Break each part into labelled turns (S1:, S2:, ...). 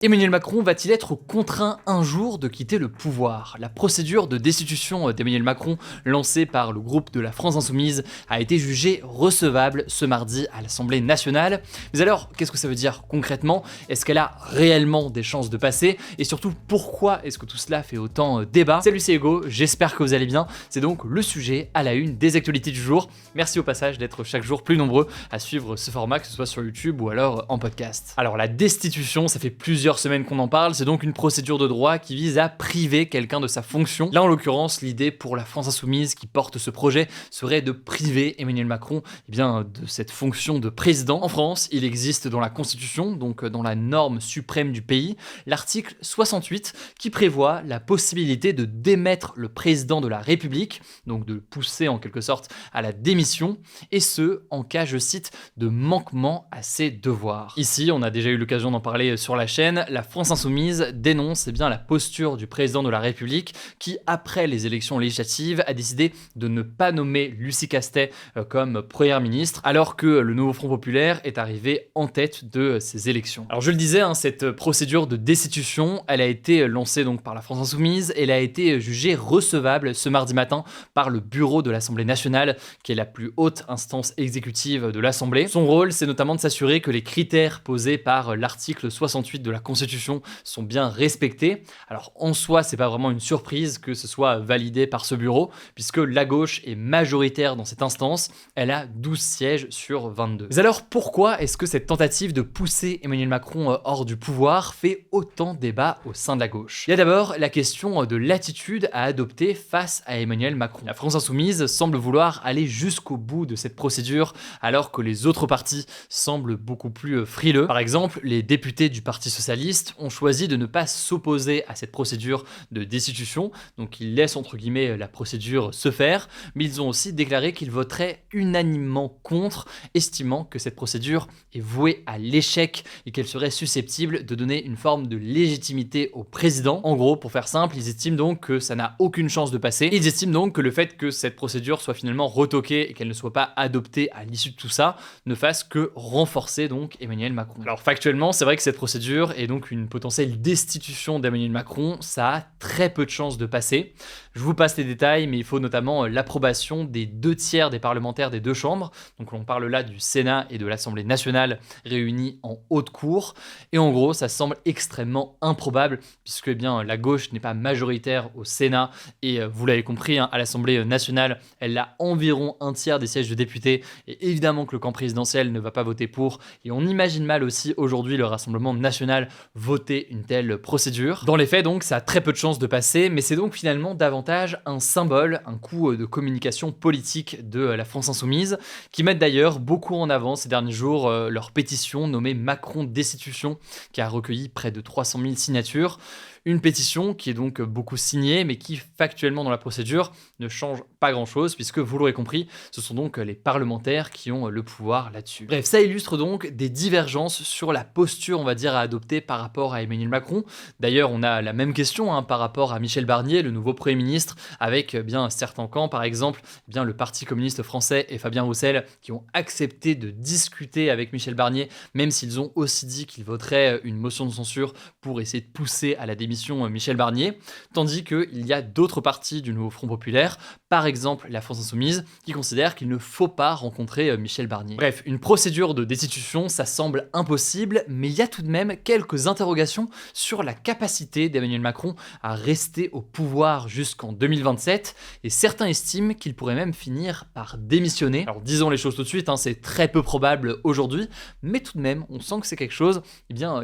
S1: Emmanuel Macron va-t-il être contraint un jour de quitter le pouvoir? La procédure de destitution d'Emmanuel Macron, lancée par le groupe de la France Insoumise, a été jugée recevable ce mardi à l'Assemblée nationale. Mais alors, qu'est-ce que ça veut dire concrètement? Est-ce qu'elle a réellement des chances de passer? Et surtout, pourquoi est-ce que tout cela fait autant débat? Salut, c'est Hugo, j'espère que vous allez bien. C'est donc le sujet à la une des actualités du jour. Merci au passage d'être chaque jour plus nombreux à suivre ce format, que ce soit sur YouTube ou alors en podcast. Alors la destitution, ça fait plusieurs semaines qu'on en parle, c'est donc une procédure de droit qui vise à priver quelqu'un de sa fonction. Là en l'occurrence, l'idée pour la France Insoumise qui porte ce projet serait de priver Emmanuel Macron de cette fonction de président. En France, il existe dans la Constitution, donc dans la norme suprême du pays, l'article 68 qui prévoit la possibilité de démettre le président de la République, donc de le pousser en quelque sorte à la démission, et ce, en cas, je cite, de manquement à ses devoirs. Ici, on a déjà eu l'occasion d'en parler sur la chaîne, la France Insoumise dénonce la posture du président de la République qui, après les élections législatives, a décidé de ne pas nommer Lucie Castet comme première ministre, alors que le nouveau Front Populaire est arrivé en tête de ces élections. Alors je le disais, cette procédure de destitution, elle a été lancée donc par la France Insoumise et elle a été jugée recevable ce mardi matin par le bureau de l'Assemblée nationale, qui est la plus haute instance exécutive de l'Assemblée. Son rôle, c'est notamment de s'assurer que les critères posés par l'article 68 de la Constitution sont bien respectés. Alors en soi, c'est pas vraiment une surprise que ce soit validé par ce bureau, puisque la gauche est majoritaire dans cette instance, elle a 12 sièges sur 22. Mais alors pourquoi est-ce que cette tentative de pousser Emmanuel Macron hors du pouvoir fait autant débat au sein de la gauche? Il y a d'abord la question de l'attitude à adopter face à Emmanuel Macron. La France Insoumise semble vouloir aller jusqu'au bout de cette procédure, alors que les autres partis semblent beaucoup plus frileux. Par exemple, les députés du Parti socialiste ont choisi de ne pas s'opposer à cette procédure de destitution, donc ils laissent entre guillemets la procédure se faire, mais ils ont aussi déclaré qu'ils voteraient unanimement contre, estimant que cette procédure est vouée à l'échec et qu'elle serait susceptible de donner une forme de légitimité au président. En gros, pour faire simple, ils estiment donc que ça n'a aucune chance de passer. Ils estiment donc que le fait que cette procédure soit finalement retoquée et qu'elle ne soit pas adoptée à l'issue de tout ça ne fasse que renforcer donc Emmanuel Macron. Alors factuellement, c'est vrai que cette procédure est donc une potentielle destitution d'Emmanuel Macron, ça a très peu de chances de passer. Je vous passe les détails, mais il faut notamment l'approbation des 2/3 des parlementaires des deux chambres. Donc on parle là du Sénat et de l'Assemblée nationale réunis en haute cour. Et en gros, ça semble extrêmement improbable, puisque la gauche n'est pas majoritaire au Sénat. Et vous l'avez compris, à l'Assemblée nationale, elle a environ 1/3 des sièges de députés. Et évidemment que le camp présidentiel ne va pas voter pour. Et on imagine mal aussi aujourd'hui le Rassemblement national voter une telle procédure. Dans les faits, donc, ça a très peu de chances de passer, mais c'est donc finalement davantage un symbole, un coup de communication politique de la France Insoumise, qui mettent d'ailleurs beaucoup en avant ces derniers jours leur pétition nommée Macron Destitution, qui a recueilli près de 300 000 signatures. Une pétition qui est donc beaucoup signée, mais qui factuellement dans la procédure ne change pas grand-chose, puisque vous l'aurez compris, ce sont donc les parlementaires qui ont le pouvoir là-dessus. Bref, ça illustre donc des divergences sur la posture, on va dire, à adopter par rapport à Emmanuel Macron. D'ailleurs, on a la même question par rapport à Michel Barnier, le nouveau Premier ministre, avec certains camps, par exemple, le Parti communiste français et Fabien Roussel, qui ont accepté de discuter avec Michel Barnier, même s'ils ont aussi dit qu'ils voteraient une motion de censure pour essayer de pousser à la démission Michel Barnier, tandis qu'il y a d'autres partis du nouveau Front Populaire, par exemple la France Insoumise, qui considèrent qu'il ne faut pas rencontrer Michel Barnier. Bref, une procédure de destitution, ça semble impossible, mais il y a tout de même quelques interrogations sur la capacité d'Emmanuel Macron à rester au pouvoir jusqu'en 2027, et certains estiment qu'il pourrait même finir par démissionner. Alors disons les choses tout de suite, c'est très peu probable aujourd'hui, mais tout de même, on sent que c'est quelque chose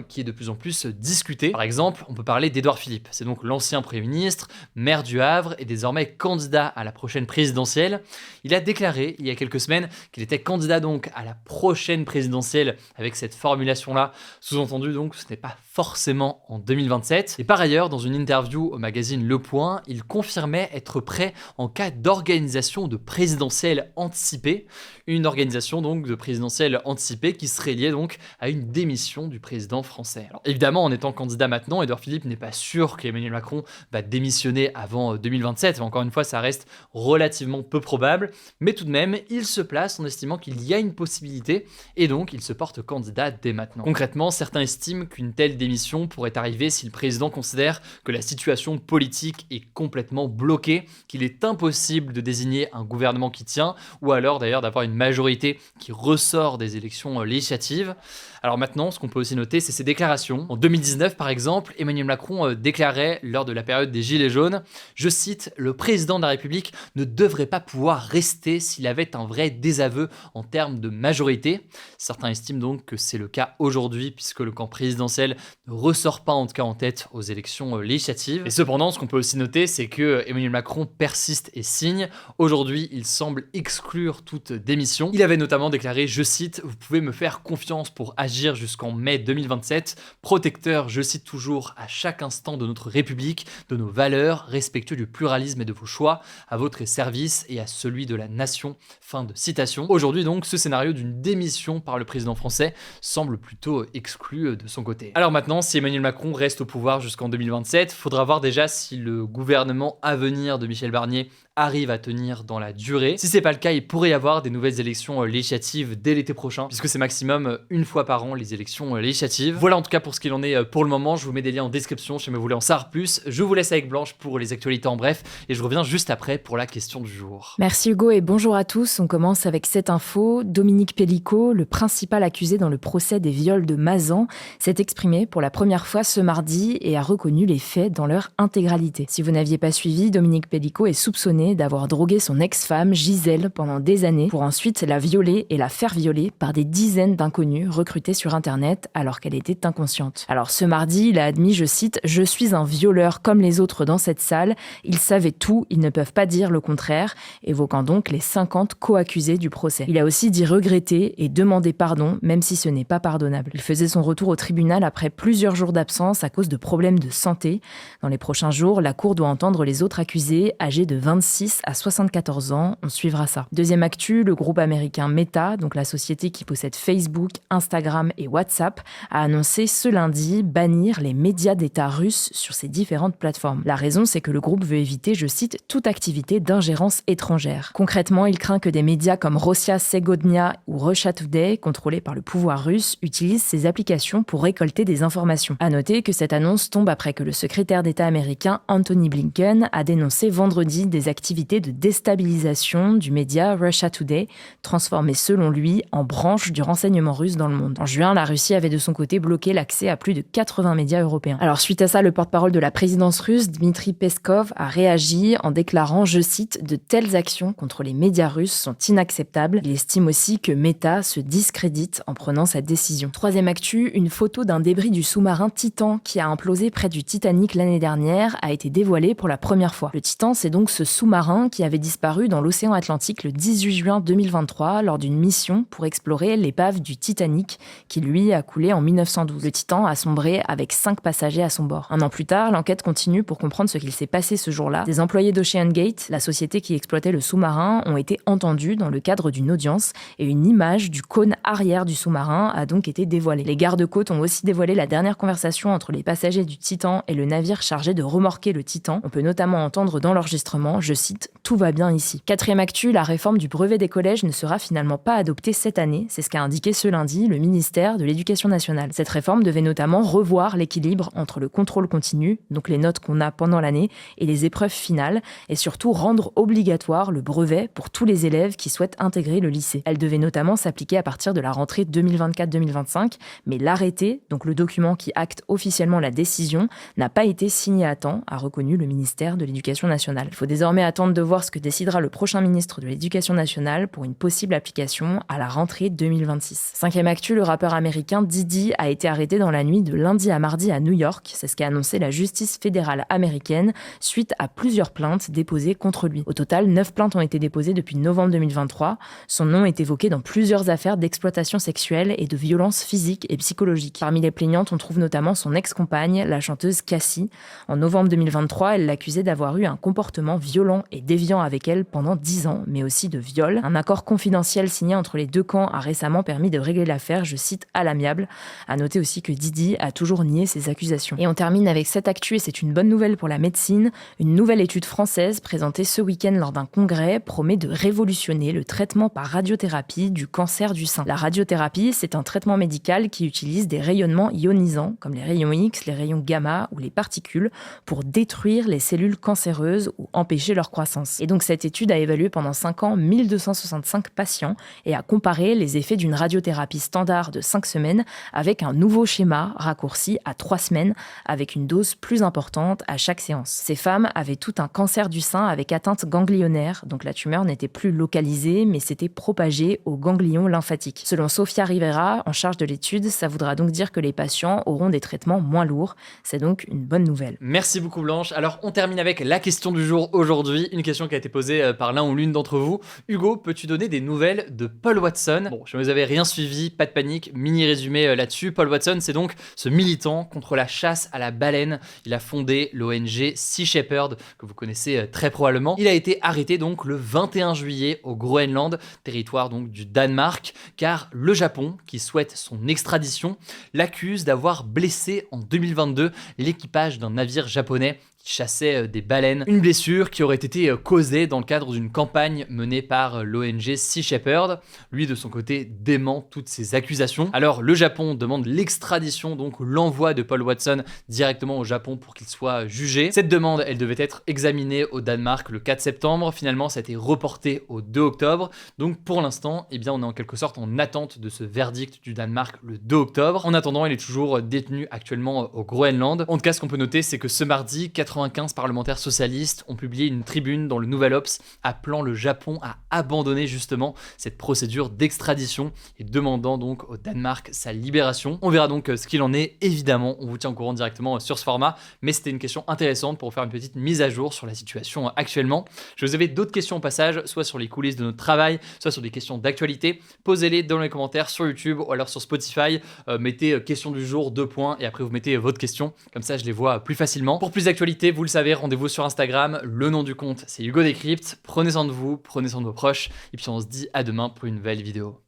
S1: qui est de plus en plus discuté. Par exemple, on peut parler d'Édouard Philippe, c'est donc l'ancien Premier ministre, maire du Havre et désormais candidat à la prochaine présidentielle. Il a déclaré il y a quelques semaines qu'il était candidat donc à la prochaine présidentielle avec cette formulation-là, sous-entendu donc ce n'est pas forcément en 2027. Et par ailleurs, dans une interview au magazine Le Point, il confirmait être prêt en cas d'organisation de présidentielle anticipée, une organisation donc de présidentielle anticipée qui serait liée donc à une démission du président français. Alors évidemment, en étant candidat maintenant, Édouard Philippe n'est pas sûr qu'Emmanuel Macron va démissionner avant 2027, mais encore une fois, ça reste relativement peu probable, mais tout de même, il se place en estimant qu'il y a une possibilité, et donc il se porte candidat dès maintenant. Concrètement, certains estiment qu'une qu'une telle démission pourrait arriver si le président considère que la situation politique est complètement bloquée, qu'il est impossible de désigner un gouvernement qui tient, ou alors d'ailleurs d'avoir une majorité qui ressort des élections législatives. Alors maintenant, ce qu'on peut aussi noter, c'est ses déclarations. En 2019, par exemple, Emmanuel Macron déclarait lors de la période des Gilets jaunes, je cite, « Le président de la République ne devrait pas pouvoir rester s'il avait un vrai désaveu en termes de majorité ». Certains estiment donc que c'est le cas aujourd'hui, puisque le camp présidentiel ne ressort pas en tout cas en tête aux élections législatives. Et cependant, ce qu'on peut aussi noter, c'est que Emmanuel Macron persiste et signe. Aujourd'hui, il semble exclure toute démission. Il avait notamment déclaré, je cite, « Vous pouvez me faire confiance pour agir jusqu'en mai 2027, protecteur, je cite toujours, à chaque instant de notre République, de nos valeurs, respectueux du pluralisme et de vos choix, à votre service et à celui de la nation. » Fin de citation. Aujourd'hui donc, ce scénario d'une démission par le président français semble plutôt exclu de son côté. Alors maintenant, si Emmanuel Macron reste au pouvoir jusqu'en 2027, faudra voir déjà si le gouvernement à venir de Michel Barnier arrive à tenir dans la durée. Si c'est pas le cas, il pourrait y avoir des nouvelles élections législatives dès l'été prochain, puisque c'est maximum une fois par an les élections législatives. Voilà en tout cas pour ce qu'il en est pour le moment. Je vous mets des liens en description si vous voulez en savoir plus. Je vous laisse avec Blanche pour les actualités en bref, et je reviens juste après pour la question du jour.
S2: Merci Hugo et bonjour à tous. On commence avec cette info. Dominique Pellico, le principal accusé dans le procès des viols de Mazan, s'est exprimé pour la première fois ce mardi et a reconnu les faits dans leur intégralité. Si vous n'aviez pas suivi, Dominique Pellico est soupçonné d'avoir drogué son ex-femme Gisèle pendant des années pour ensuite la violer et la faire violer par des dizaines d'inconnus recrutés sur internet alors qu'elle était inconsciente. Alors ce mardi, il a admis, je cite, « Je suis un violeur comme les autres dans cette salle. Ils savaient tout, ils ne peuvent pas dire le contraire », évoquant donc les 50 co-accusés du procès. Il a aussi dit regretter et demander pardon, même si ce n'est pas pardonnable. Il faisait son retour au tribunal après plusieurs jours d'absence à cause de problèmes de santé. Dans les prochains jours, la cour doit entendre les autres accusés âgés de 26 à 74 ans. On suivra ça. Deuxième actu, le groupe américain Meta, donc la société qui possède Facebook, Instagram et WhatsApp, a annoncé ce lundi bannir les médias d'État russes sur ses différentes plateformes. La raison, c'est que le groupe veut éviter, je cite, toute activité d'ingérence étrangère. Concrètement, il craint que des médias comme Rossiya Segodnya ou Russia Today, contrôlés par le pouvoir russe, utilisent ces applications pour récolter des informations. À noter que cette annonce tombe après que le secrétaire d'État américain Anthony Blinken a dénoncé vendredi des activités de déstabilisation du média Russia Today, transformé selon lui en branche du renseignement russe dans le monde. En juin, la Russie avait de son côté bloqué l'accès à plus de 80 médias européens. Alors suite à ça, le porte-parole de la présidence russe, Dmitry Peskov, a réagi en déclarant, je cite, « De telles actions contre les médias russes sont inacceptables ». Il estime aussi que Meta se discrédite en prenant cette décision. Troisième actu, une photo d'un débris du sous-marin Titan qui a implosé près du Titanic l'année dernière a été dévoilée pour la première fois. Le Titan, c'est donc ce sous-marin qui avait disparu dans l'océan Atlantique le 18 juin 2023 lors d'une mission pour explorer l'épave du Titanic qui, lui, a coulé en 1912. Le Titan a sombré avec 5 passagers à son bord. Un an plus tard, l'enquête continue pour comprendre ce qu'il s'est passé ce jour-là. Des employés d'OceanGate, la société qui exploitait le sous-marin, ont été entendus dans le cadre d'une audience et une image du cône arrière du sous-marin a donc été dévoilée. Les gardes-côtes ont aussi dévoilé la dernière conversation entre les passagers du Titan et le navire chargé de remorquer le Titan. On peut notamment entendre dans l'enregistrement, je cite, « Tout va bien ici ». Quatrième actu, la réforme du brevet des collèges ne sera finalement pas adoptée cette année. C'est ce qu'a indiqué ce lundi le ministère de l'Éducation nationale. Cette réforme devait notamment revoir l'équilibre entre le contrôle continu, donc les notes qu'on a pendant l'année, et les épreuves finales, et surtout rendre obligatoire le brevet pour tous les élèves qui souhaitent intégrer le lycée. Elle devait notamment s'appliquer à partir de la rentrée 2024-2025, mais l'arrêté, donc le document qui acte officiellement la décision, n'a pas été signé à temps, a reconnu le ministère de l'Éducation nationale. Il faut désormais attendre de voir ce que décidera le prochain ministre de l'Éducation nationale pour une possible application à la rentrée 2026. Cinquième actu, le rappeur américain Diddy a été arrêté dans la nuit de lundi à mardi à New York. C'est ce qu'a annoncé la justice fédérale américaine suite à plusieurs plaintes déposées contre lui. Au total, 9 plaintes ont été déposées depuis novembre 2023. Son nom est évoqué dans plusieurs affaires d'exploitation sexuelle et de violence physique et psychologique. Parmi les plaignantes, on trouve notamment son ex-compagne, la chanteuse Cassie. En novembre 2023, elle l'accusait d'avoir eu un comportement violent violent et déviant avec elle pendant 10 ans, mais aussi de viol. Un accord confidentiel signé entre les deux camps a récemment permis de régler l'affaire, je cite, à l'amiable. À noter aussi que Didi a toujours nié ces accusations. Et on termine avec cette actu, et c'est une bonne nouvelle pour la médecine. Une nouvelle étude française présentée ce week-end lors d'un congrès promet de révolutionner le traitement par radiothérapie du cancer du sein. La radiothérapie, c'est un traitement médical qui utilise des rayonnements ionisants, comme les rayons X, les rayons gamma ou les particules, pour détruire les cellules cancéreuses ou empêcher leur croissance. Et donc cette étude a évalué pendant 5 ans 1265 patients et a comparé les effets d'une radiothérapie standard de 5 semaines avec un nouveau schéma raccourci à 3 semaines avec une dose plus importante à chaque séance. Ces femmes avaient tout un cancer du sein avec atteinte ganglionnaire, donc la tumeur n'était plus localisée mais s'était propagée aux ganglions lymphatiques. Selon Sofia Rivera, en charge de l'étude, ça voudra donc dire que les patients auront des traitements moins lourds. C'est donc une bonne nouvelle.
S1: Merci beaucoup Blanche. Alors on termine avec la question du jour aujourd'hui, une question qui a été posée par l'un ou l'une d'entre vous. Hugo, peux-tu donner des nouvelles de Paul Watson? Bon, je ne vous avais rien suivi, pas de panique, mini résumé là-dessus. Paul Watson, c'est donc ce militant contre la chasse à la baleine. Il a fondé l'ONG Sea Shepherd, que vous connaissez très probablement. Il a été arrêté donc le 21 juillet au Groenland, territoire donc du Danemark, car le Japon, qui souhaite son extradition, l'accuse d'avoir blessé en 2022 l'équipage d'un navire japonais qui chassait des baleines. Une blessure qui aurait été causée dans le cadre d'une campagne menée par l'ONG Sea Shepherd. Lui, de son côté, dément toutes ces accusations. Alors, le Japon demande l'extradition, donc l'envoi de Paul Watson directement au Japon pour qu'il soit jugé. Cette demande, elle devait être examinée au Danemark le 4 septembre. Finalement, ça a été reporté au 2 octobre. Donc, pour l'instant, eh bien, on est en quelque sorte en attente de ce verdict du Danemark le 2 octobre. En attendant, il est toujours détenu actuellement au Groenland. En tout cas, ce qu'on peut noter, c'est que ce mardi, 95 parlementaires socialistes ont publié une tribune dans le Nouvel Obs appelant le Japon à abandonner justement cette procédure d'extradition et demandant donc au Danemark sa libération. On verra donc ce qu'il en est. Évidemment, on vous tient au courant directement sur ce format, mais c'était une question intéressante pour faire une petite mise à jour sur la situation actuellement. Je vous avais d'autres questions au passage, soit sur les coulisses de notre travail, soit sur des questions d'actualité. Posez-les dans les commentaires sur YouTube ou alors sur Spotify. Mettez question du jour, 2 points, et après vous mettez votre question. Comme ça, je les vois plus facilement. Pour plus d'actualité, vous le savez, rendez-vous sur Instagram. Le nom du compte, c'est Hugo Décrypte. Prenez soin de vous, prenez soin de vos proches, et puis on se dit à demain pour une nouvelle vidéo.